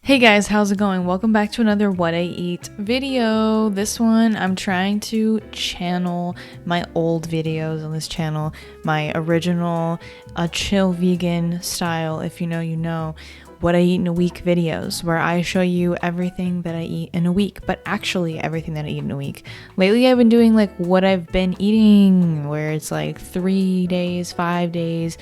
Hey guys, how's it going? Welcome back to another What I Eat video. This one, I'm trying to channel my old videos on this channel, my original chill vegan style, if you know, you know, what I eat in a week videos, where I show you everything that I eat in a week, but actually everything that I eat in a week. Lately, I've been doing like what I've been eating, where it's like 3 days, 5 days,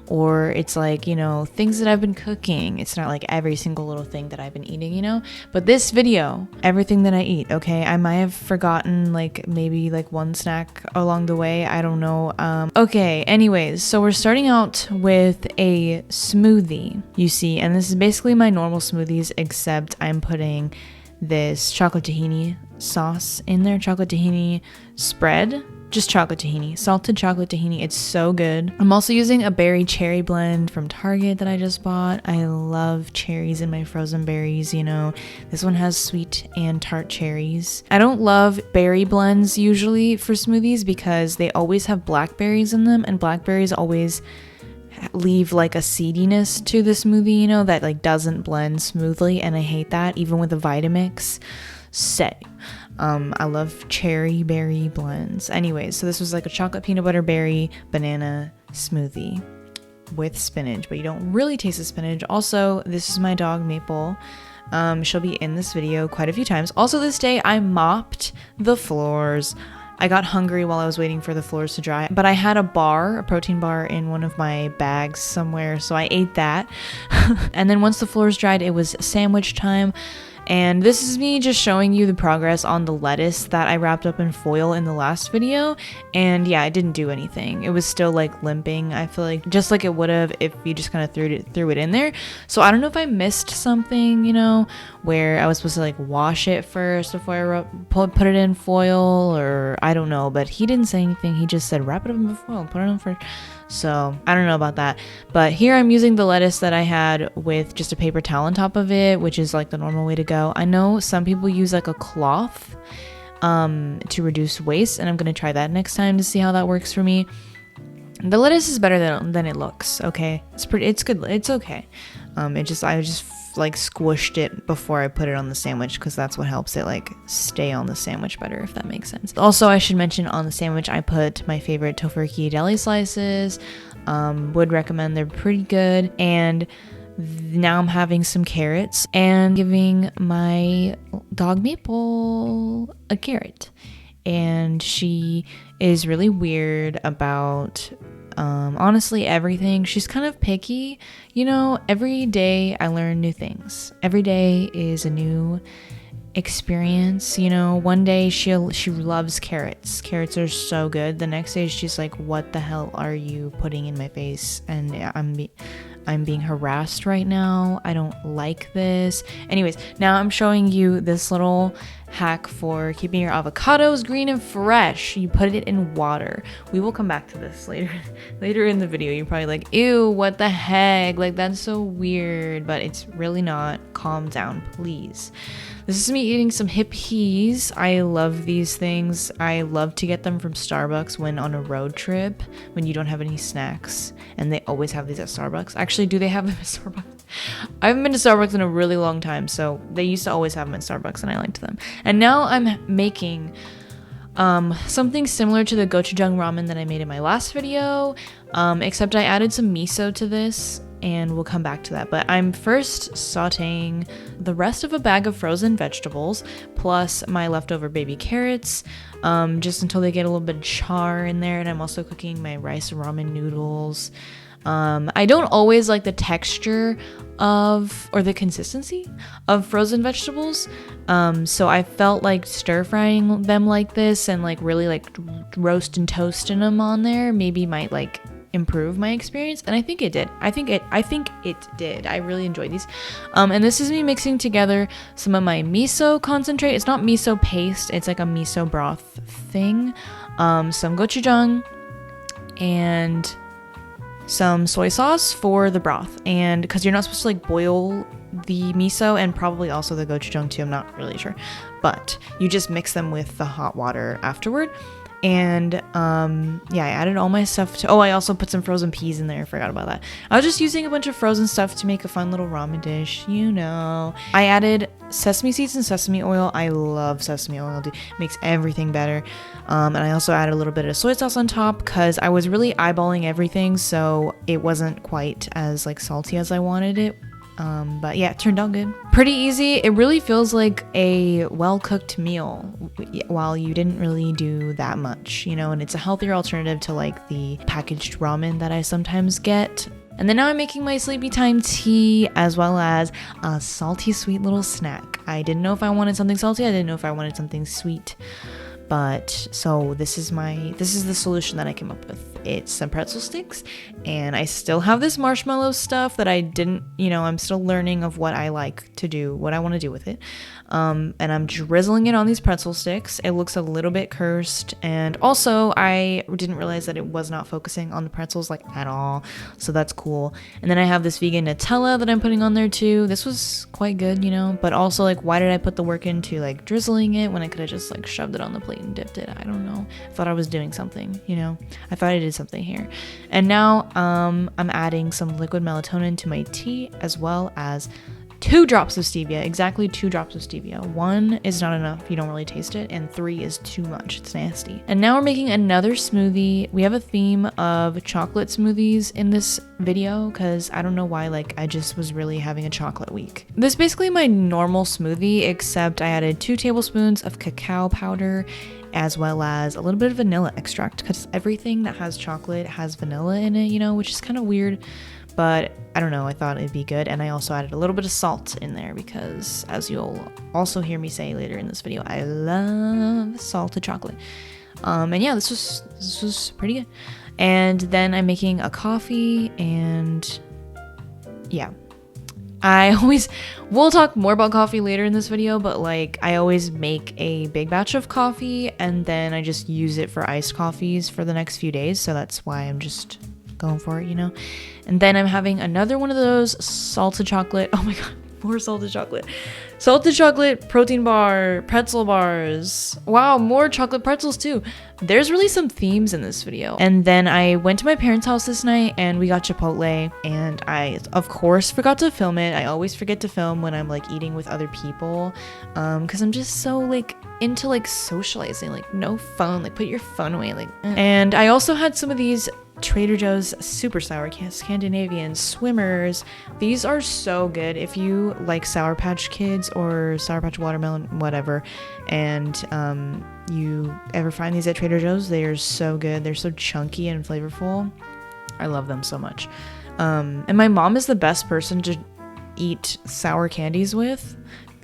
or it's like, you know, things that I've been cooking. It's not like every single little thing that I've been eating, you know, but this video, everything that I eat. Okay, I might have forgotten like maybe like one snack along the way, I don't know. Okay, anyways, so we're starting out with a smoothie, you see, and this is basically my normal smoothies, except I'm putting this chocolate tahini sauce in there, chocolate tahini spread. Just chocolate tahini, salted chocolate tahini. It's so good. I'm also using a berry cherry blend from Target that I just bought. I love cherries in my frozen berries, you know. This one has sweet and tart cherries. I don't love berry blends usually for smoothies because they always have blackberries in them, and blackberries always leave like a seediness to the smoothie, you know, that like doesn't blend smoothly, and I hate that even with the Vitamix. I love cherry berry blends. Anyways, so this was like a chocolate peanut butter berry banana smoothie with spinach, but you don't really taste the spinach. Also, this is my dog Maple. She'll be in this video quite a few times. Also, this day I mopped the floors. I got hungry while I was waiting for the floors to dry, but I had a protein bar in one of my bags somewhere, so I ate that. And then once the floors dried, it was sandwich time. And this is me just showing you the progress on the lettuce that I wrapped up in foil in the last video. And yeah, it didn't do anything. It was still like limping, I feel like, just like it would have if you just kind of threw it in there. So I don't know if I missed something, you know, where I was supposed to like wash it first before I put it in foil, or I don't know. But he didn't say anything. He just said wrap it up in foil, put it in first. So I don't know about that, but here I'm using the lettuce that I had with just a paper towel on top of it, which is like the normal way to go. I know some people use like a cloth to reduce waste, and I'm gonna try that next time to see how that works for me. The lettuce is better than it looks. Okay, it's good. It's okay. I just like squished it before I put it on the sandwich, because that's what helps it like stay on the sandwich better, if that makes sense. Also, I should mention on the sandwich I put my favorite tofurkey deli slices. Would recommend, they're pretty good. And now I'm having some carrots and giving my dog Maple a carrot, and she is really weird about honestly everything. She's kind of picky, you know. Every day I learn new things. Every day is a new experience, you know. One day she loves carrots. Carrots are so good. The next day she's like, what the hell are you putting in my face? And I'm being harassed right now. I don't like this. Anyways, now I'm showing you this little hack for keeping your avocados green and fresh. You put it in water. We will come back to this later in the video. You're probably like, ew, what the heck? Like, that's so weird, but it's really not. Calm down, please. This is me eating some hippies. I love these things. I love to get them from Starbucks when on a road trip, when you don't have any snacks, and they always have these at Starbucks. Actually, do they have them at Starbucks? I haven't been to Starbucks in a really long time, so they used to always have them at Starbucks, and I liked them. And now I'm making something similar to the gochujang ramen that I made in my last video, except I added some miso to this, and we'll come back to that. But I'm first sauteing the rest of a bag of frozen vegetables plus my leftover baby carrots, just until they get a little bit of char in there. And I'm also cooking my rice ramen noodles. I don't always like the texture or the consistency of frozen vegetables, so I felt like stir frying them like this and like really like roast and toasting them on there maybe might like improve my experience, and I think it did. I think it did. I really enjoyed these. And this is me mixing together some of my miso concentrate. It's not miso paste, it's like a miso broth thing, some gochujang, and some soy sauce for the broth. And because you're not supposed to like boil the miso, and probably also the gochujang too, I'm not really sure, but you just mix them with the hot water afterward. And yeah, I added all my stuff to, oh, I also put some frozen peas in there. I forgot about that. I was just using a bunch of frozen stuff to make a fun little ramen dish, you know. I added sesame seeds and sesame oil. I love sesame oil, dude. It makes everything better. And I also added a little bit of soy sauce on top because I was really eyeballing everything, so it wasn't quite as like salty as I wanted it. But yeah, it turned out good. Pretty easy. It really feels like a well-cooked meal while you didn't really do that much, you know, and it's a healthier alternative to like the packaged ramen that I sometimes get. And then now I'm making my sleepy time tea as well as a salty sweet little snack. I didn't know if I wanted something salty. I didn't know if I wanted something sweet. But so this is the solution that I came up with. It's some pretzel sticks, and I still have this marshmallow stuff that I didn't, you know, I'm still learning of what I like to do, what I want to do with it. And I'm drizzling it on these pretzel sticks. It looks a little bit cursed, and also I didn't realize that it was not focusing on the pretzels like at all, so that's cool. And then I have this vegan Nutella that I'm putting on there too. This was quite good, you know, but also like, why did I put the work into like drizzling it when I could have just like shoved it on the plate and dipped it? I don't know. I thought I was doing something, you know. I thought I did something here. And now I'm adding some liquid melatonin to my tea as well as 2 drops of stevia, exactly 2 drops of stevia. 1 is not enough, you don't really taste it, and 3 is too much, it's nasty. And now we're making another smoothie. We have a theme of chocolate smoothies in this video because I don't know why, like I just was really having a chocolate week. This is basically my normal smoothie, except I added 2 tablespoons of cacao powder as well as a little bit of vanilla extract because everything that has chocolate has vanilla in it, you know, which is kind of weird. But I don't know, I thought it'd be good. And I also added a little bit of salt in there because, as you'll also hear me say later in this video, I love salted chocolate. And yeah, this was pretty good. And then I'm making a coffee, and yeah. We'll talk more about coffee later in this video, but like I always make a big batch of coffee and then I just use it for iced coffees for the next few days. So that's why I'm just going for it, you know. And then I'm having another one of those salted chocolate. Oh my god, more salted chocolate. Salted chocolate protein bar, pretzel bars. Wow, more chocolate pretzels too. There's really some themes in this video. And then I went to my parents' house this night and we got Chipotle, and I of course forgot to film it. I always forget to film when I'm like eating with other people because I'm just so like into like socializing, like no phone, like put your phone away, like And I also had some of these Trader Joe's super sour Scandinavian swimmers. These are so good if you like Sour Patch Kids or Sour Patch Watermelon, whatever, and you ever find these at Trader Joe's. They are so good. They're so chunky and flavorful. I love them so much. And my mom is the best person to eat sour candies with,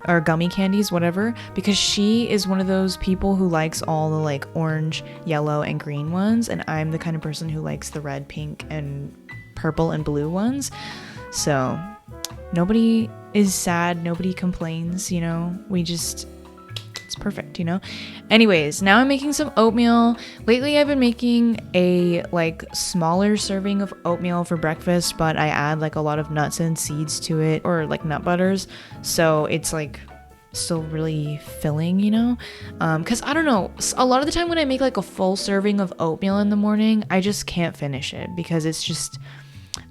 or gummy candies, whatever, because she is one of those people who likes all the like orange, yellow, and green ones, and I'm the kind of person who likes the red, pink, and purple and blue ones. So nobody is sad, nobody complains, you know, it's perfect, you know. Anyways, now I'm making some oatmeal. Lately I've been making a like smaller serving of oatmeal for breakfast, but I add like a lot of nuts and seeds to it, or like nut butters, so it's like still really filling, you know. Because I don't know, a lot of the time when I make like a full serving of oatmeal in the morning, I just can't finish it because it's just,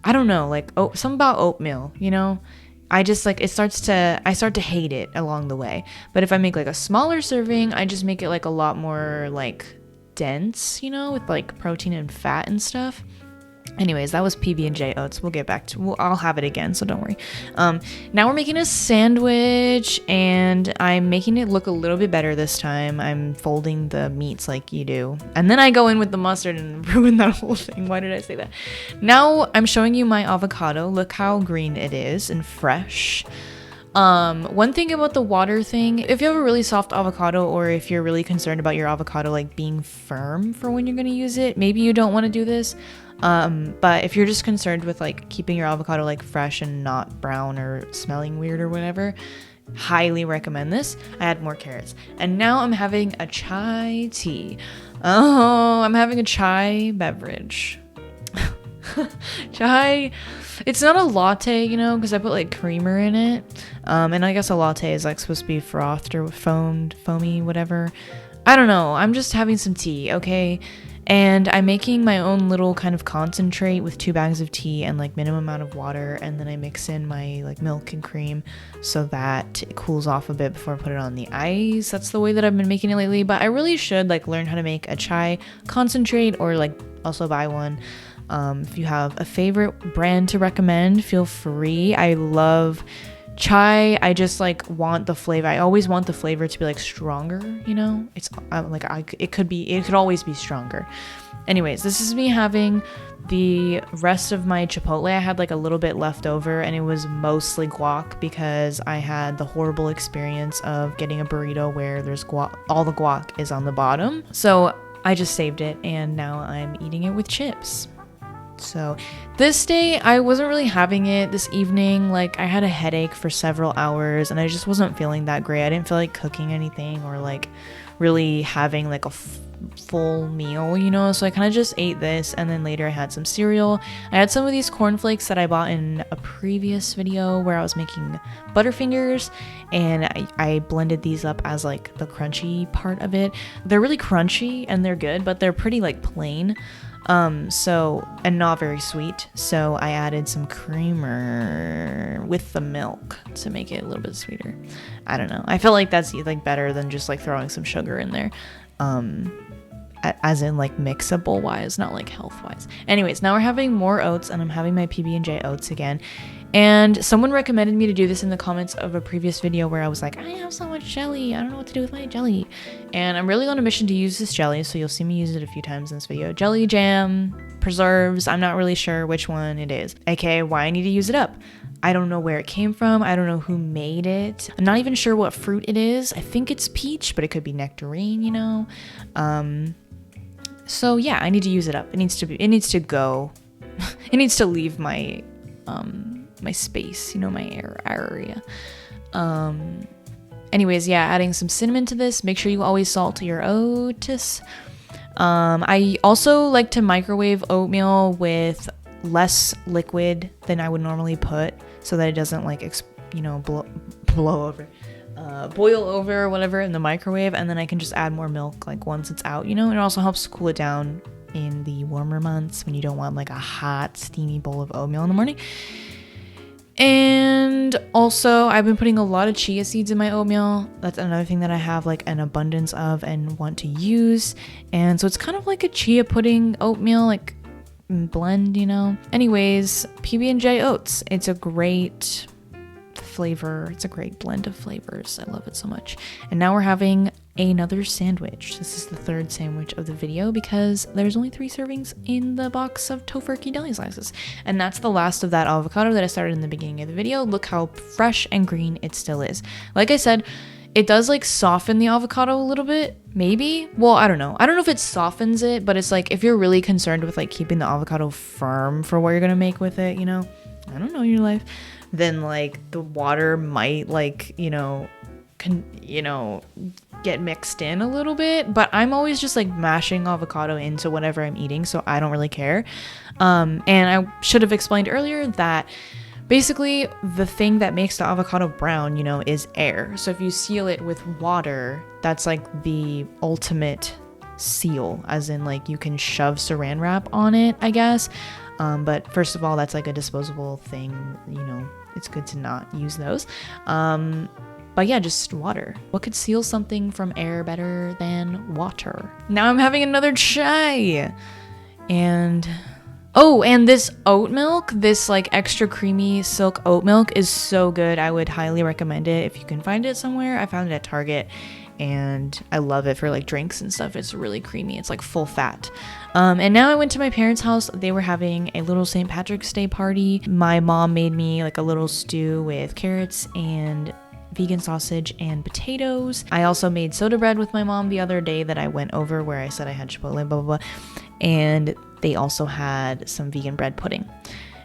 I don't know, like something about oatmeal, you know. I just like I start to hate it along the way. But if I make like a smaller serving, I just make it like a lot more like dense, you know, with like protein and fat and stuff. Anyways, that was PB&J oats. We'll get back to, I'll have it again, so don't worry. Now we're making a sandwich, and I'm making it look a little bit better this time. I'm folding the meats like you do, and then I go in with the mustard and ruin that whole thing. Why did I say that? Now I'm showing you my avocado. Look how green it is and fresh. One thing about the water thing, if you have a really soft avocado, or if you're really concerned about your avocado like being firm for when you're going to use it, maybe you don't want to do this. But if you're just concerned with like keeping your avocado like fresh and not brown or smelling weird or whatever, highly recommend this. I add more carrots. And now I'm having a chai tea. Oh, I'm having a chai beverage. Chai, it's not a latte, you know, because I put like creamer in it. And I guess a latte is like supposed to be frothed or foamy, whatever. I don't know. I'm just having some tea, okay? And I'm making my own little kind of concentrate with 2 bags of tea and like minimum amount of water, and then I mix in my like milk and cream so that it cools off a bit before I put it on the ice. That's the way that I've been making it lately, but I really should like learn how to make a chai concentrate or like also buy one. If you have a favorite brand to recommend, feel free. I love chai. I just like want the flavor. I always want the flavor to be like stronger, you know? It could always be stronger. Anyways, this is me having the rest of my Chipotle. I had like a little bit left over, and it was mostly guac because I had the horrible experience of getting a burrito where there's guac, all the guac is on the bottom. So I just saved it, and now I'm eating it with chips. So this day I wasn't really having it this evening. Like I had a headache for several hours and I just wasn't feeling that great. I didn't feel like cooking anything or like really having like a full meal, you know? So I kind of just ate this, and then later I had some cereal. I had some of these cornflakes that I bought in a previous video where I was making Butterfingers, and I blended these up as like the crunchy part of it. They're really crunchy and they're good, but they're pretty like plain. And not very sweet. So I added some creamer with the milk to make it a little bit sweeter. I don't know. I feel like that's like better than just like throwing some sugar in there. As in like mixable wise, not like health wise. Anyways, now we're having more oats, and I'm having my PB&J oats again. And someone recommended me to do this in the comments of a previous video where I was like, I have so much jelly, I don't know what to do with my jelly. And I'm really on a mission to use this jelly, so you'll see me use it a few times in this video. Jelly, jam, preserves, I'm not really sure which one it is. AKA why I need to use it up. I don't know where it came from. I don't know who made it. I'm not even sure what fruit it is. I think it's peach, but it could be nectarine, you know? So yeah, I need to use it up. It needs to go. It needs to leave my my space, you know, my area. Anyways, yeah, adding some cinnamon to this. Make sure you always salt your oats. I also like to microwave oatmeal with less liquid than I would normally put, so that it doesn't like blow over, boil over or whatever in the microwave, and then I can just add more milk like once it's out, you know. It also helps cool it down in the warmer months when you don't want like a hot steamy bowl of oatmeal in the morning. And also I've been putting a lot of chia seeds in my oatmeal. That's another thing that I have like an abundance of and want to use. And so it's kind of like a chia pudding oatmeal like blend, you know. Anyways, PB&J oats. It's a great flavor. It's a great blend of flavors. I love it so much. And now we're having another sandwich. This is the third sandwich of the video because there's only 3 servings in the box of tofurkey deli slices. And that's the last of that avocado that I started in the beginning of the video. Look how fresh and green it still is. Like I said, it does like soften the avocado a little bit, maybe. Well, I don't know. I don't know if it softens it, but it's like if you're really concerned with like keeping the avocado firm for what you're gonna make with it, you know, I don't know your life, then like the water might like, get mixed in a little bit. But I'm always just like mashing avocado into whatever I'm eating, so I don't really care. And I should have explained earlier that basically the thing that makes the avocado brown, you know, is air. So if you seal it with water, that's like the ultimate seal, as in like you can shove saran wrap on it, I guess. But first of all, that's like a disposable thing, you know, it's good to not use those. But yeah, just water. What could seal something from air better than water? Now I'm having another chai. And this oat milk, this like extra creamy silk oat milk is so good. I would highly recommend it if you can find it somewhere. I found it at Target and I love it for like drinks and stuff. It's really creamy. It's like full fat. And now I went to my parents' house. They were having a little St. Patrick's Day party. My mom made me like a little stew with carrots and vegan sausage and potatoes. I also made soda bread with my mom the other day that I went over where I said I had Chipotle, blah, blah, blah. And they also had some vegan bread pudding.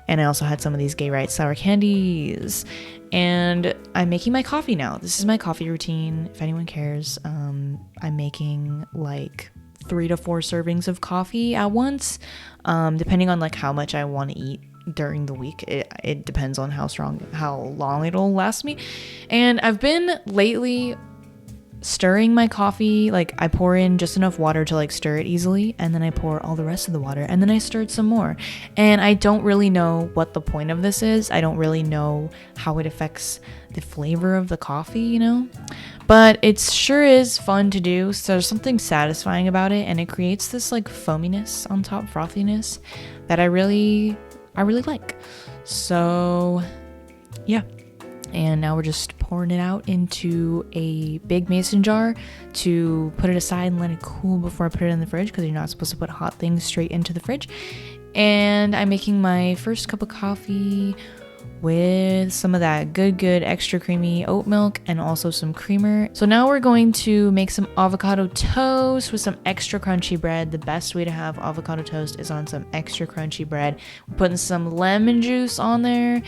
And I also had some of these gay rights sour candies. And I'm making my coffee now. This is my coffee routine, if anyone cares. I'm making like 3 to 4 servings of coffee at once, depending on like how much I want to eat during the week. It depends on how long it'll last me. And I've been lately stirring my coffee. Like I pour in just enough water to like stir it easily, and then I pour all the rest of the water, and then I stir it some more. And I don't really know what the point of this is. I don't really know how it affects the flavor of the coffee, you know, but it sure is fun to do. So there's something satisfying about it, and it creates this like foaminess on top, frothiness, that I really like. So yeah. And now we're just pouring it out into a big mason jar to put it aside and let it cool before I put it in the fridge, because you're not supposed to put hot things straight into the fridge. And I'm making my first cup of coffee with some of that good extra creamy oat milk and also some creamer. So now we're going to make some avocado toast with some extra crunchy bread. The best way to have avocado toast is on some extra crunchy bread. We're putting some lemon juice on there.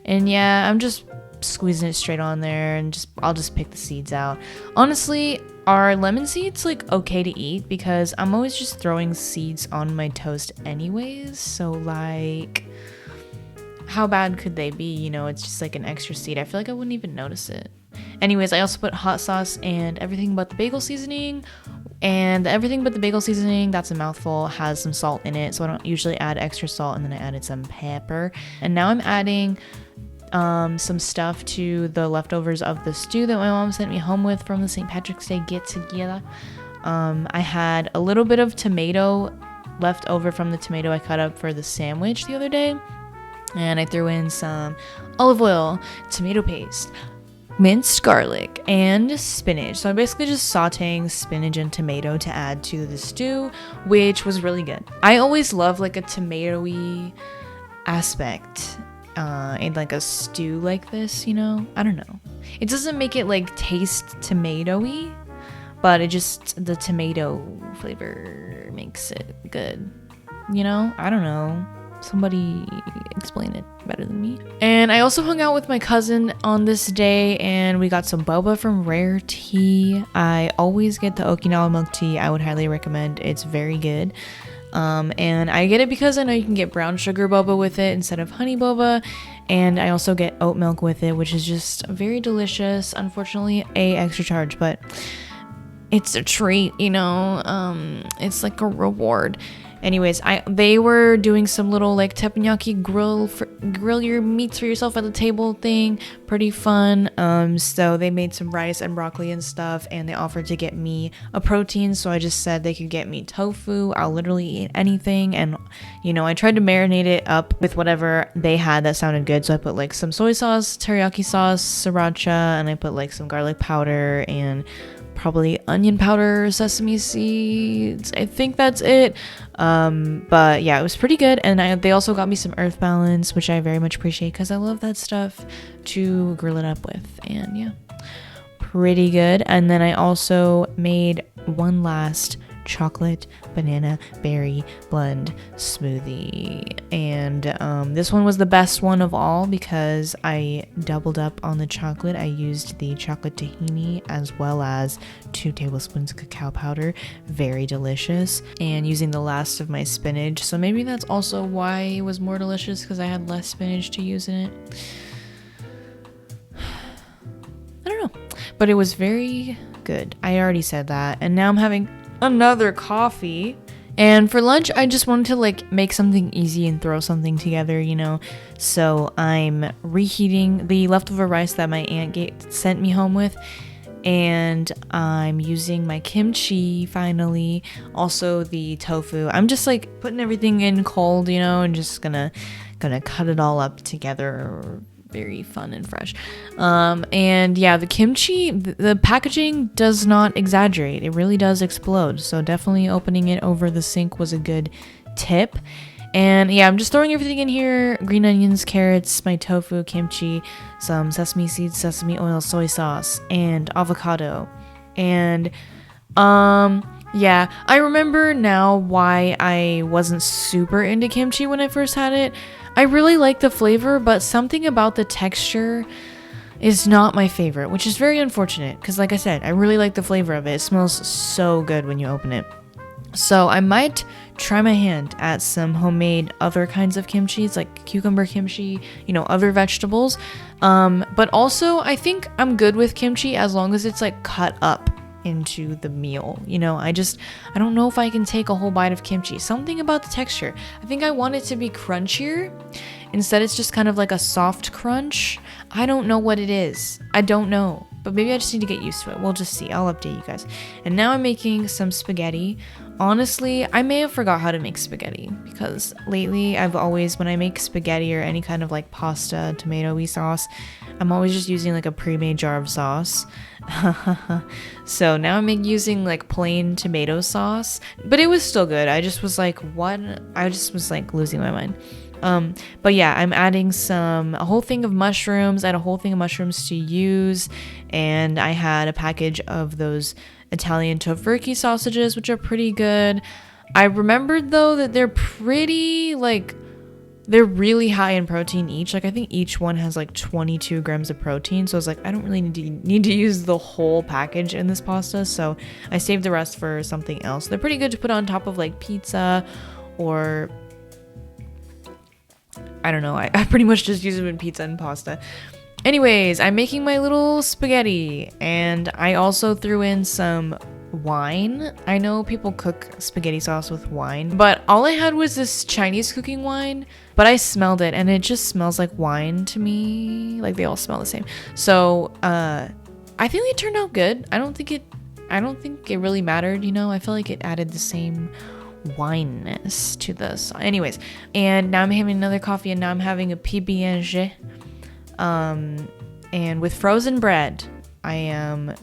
And yeah, I'm just squeezing it straight on there, and I'll just pick the seeds out. Honestly, are lemon seeds like okay to eat? Because I'm always just throwing seeds on my toast anyways, so like how bad could they be? You know, it's just like an extra seed. I feel like I wouldn't even notice it. Anyways, I also put hot sauce and everything but the bagel seasoning, and the everything but the bagel seasoning, that's a mouthful, has some salt in it, so I don't usually add extra salt. And then I added some pepper, and now I'm adding some stuff to the leftovers of the stew that my mom sent me home with from the St. Patrick's Day get together. I had a little bit of tomato left over from the tomato I cut up for the sandwich the other day, and I threw in some olive oil, tomato paste, minced garlic, and spinach. So I'm basically just sauteing spinach and tomato to add to the stew, which was really good. I always love like a tomatoey aspect in like a stew like this, you know? I don't know. It doesn't make it like taste tomatoey, but it just, the tomato flavor makes it good, you know? I don't know. Somebody explain it better than me. And I also hung out with my cousin on this day, and we got some boba from Rare Tea. I always get the Okinawa milk tea. I would highly recommend. It's very good. And I get it because I know you can get brown sugar boba with it instead of honey boba, and I also get oat milk with it, which is just very delicious. Unfortunately, a extra charge, but it's a treat, you know. It's like a reward. Anyways, they were doing some little like teppanyaki grill your meats for yourself at the table thing. Pretty fun. So they made some rice and broccoli and stuff, and they offered to get me a protein. So I just said they could get me tofu. I'll literally eat anything. And you know, I tried to marinate it up with whatever they had that sounded good. So I put like some soy sauce, teriyaki sauce, sriracha, and I put like some garlic powder and probably onion powder, sesame seeds. I think that's it. But yeah, it was pretty good. And they also got me some Earth Balance, which I very much appreciate because I love that stuff to grill it up with. And yeah, pretty good. And then I also made one last chocolate banana berry blend smoothie, and this one was the best one of all because I doubled up on the chocolate. I used the chocolate tahini as well as 2 tablespoons of cacao powder. Very delicious. And using the last of my spinach, so maybe that's also why it was more delicious, because I had less spinach to use in it. I don't know, but it was very good. I already said that. And now I'm having another coffee, and for lunch I just wanted to like make something easy and throw something together, you know. So I'm reheating the leftover rice that my aunt sent me home with, and I'm using my kimchi finally, also the tofu. I'm just like putting everything in cold, you know, and just gonna cut it all up together. Very fun and fresh. And yeah, the kimchi, the packaging does not exaggerate. It really does explode. So definitely opening it over the sink was a good tip. And yeah, I'm just throwing everything in here: green onions, carrots, my tofu, kimchi, some sesame seeds, sesame oil, soy sauce, and avocado. And yeah, I remember now why I wasn't super into kimchi when I first had it. I really like the flavor, but something about the texture is not my favorite, which is very unfortunate because, like I said, I really like the flavor of it. It smells so good when you open it. So I might try my hand at some homemade other kinds of kimchi. It's like cucumber kimchi, you know, other vegetables. But also I think I'm good with kimchi as long as it's like cut up. into the meal. You know, I don't know if I can take a whole bite of kimchi. Something about the texture. I think I want it to be crunchier. Instead, it's just kind of like a soft crunch. I don't know what it is. I don't know. But maybe I just need to get used to it. We'll just see. I'll update you guys. And now I'm making some spaghetti. Honestly, I may have forgot how to make spaghetti because lately I've always, when I make spaghetti or any kind of like pasta, tomato-y sauce, I'm always just using like a pre-made jar of sauce. So now I'm using like plain tomato sauce, but it was still good. I just was like, what? I just was like losing my mind. But yeah, I'm adding a whole thing of mushrooms. I had a whole thing of mushrooms to use, and I had a package of those Italian tofurkey sausages, which are pretty good. I remembered though that they're really high in protein each. Like I think each one has like 22 grams of protein. So I was like, I don't really need to use the whole package in this pasta. So I saved the rest for something else. They're pretty good to put on top of like pizza or I don't know. I pretty much just use them in pizza and pasta. Anyways, I'm making my little spaghetti, and I also threw in some wine. I know people cook spaghetti sauce with wine, but all I had was this Chinese cooking wine, but I smelled it and it just smells like wine to me. Like they all smell the same. So, I think it turned out good. I don't think it really mattered, you know. I feel like it added the same wineness to this. Anyways, and now I'm having another coffee, and now I'm having a PB&J. And with frozen bread, I am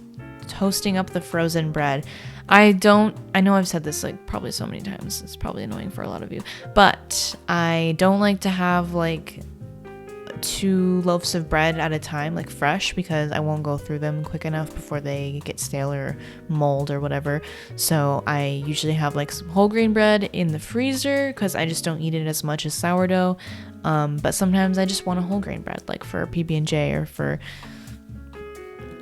toasting up the frozen bread. I know I've said this like probably so many times. It's probably annoying for a lot of you, but I don't like to have like 2 loaves of bread at a time, like fresh, because I won't go through them quick enough before they get stale or mold or whatever. So I usually have like some whole grain bread in the freezer because I just don't eat it as much as sourdough. But sometimes I just want a whole grain bread, like for PB&J or for,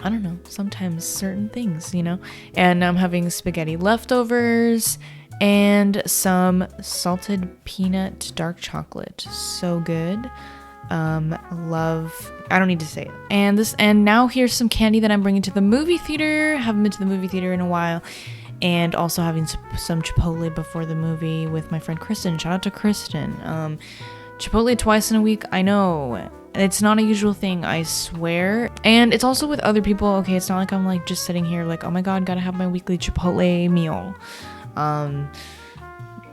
I don't know, sometimes certain things, you know. And I'm having spaghetti leftovers and some salted peanut dark chocolate. So good. I don't need to say it. And now here's some candy that I'm bringing to the movie theater. Haven't been to the movie theater in a while. And also having some Chipotle before the movie with my friend Kristen. Shout out to Kristen. Chipotle twice in a week, I know. It's not a usual thing, I swear. And it's also with other people. Okay, it's not like I'm like just sitting here like, oh my god, gotta have my weekly Chipotle meal.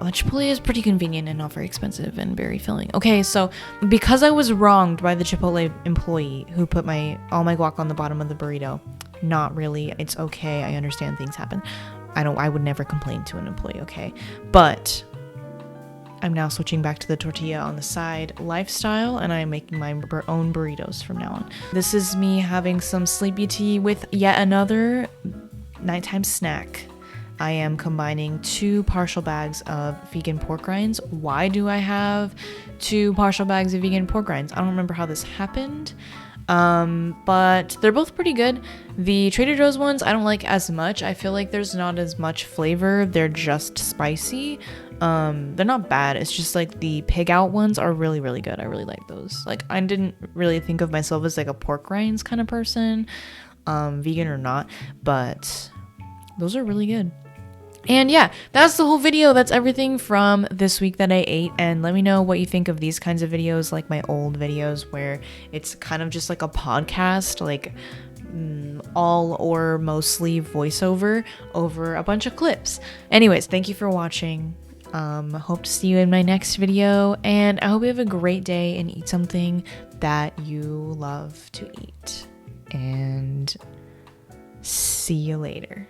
Chipotle is pretty convenient and not very expensive and very filling. Okay, so because I was wronged by the Chipotle employee who put all my guac on the bottom of the burrito, not really. It's okay. I understand things happen. I would never complain to an employee, okay? But I'm now switching back to the tortilla on the side lifestyle, and I'm making my own burritos from now on. This is me having some sleepy tea with yet another nighttime snack. I am combining 2 partial bags of vegan pork rinds. Why do I have 2 partial bags of vegan pork rinds? I don't remember how this happened, but they're both pretty good. The Trader Joe's ones I don't like as much. I feel like there's not as much flavor. They're just spicy. They're not bad. It's just like the pig out ones are really, really good. I really like those. Like I didn't really think of myself as like a pork rinds kind of person, vegan or not, but those are really good. And yeah, that's the whole video. That's everything from this week that I ate. And let me know what you think of these kinds of videos, like my old videos where it's kind of just like a podcast, like all or mostly voiceover over a bunch of clips. Anyways, thank you for watching. Hope to see you in my next video, and I hope you have a great day and eat something that you love to eat. And see you later.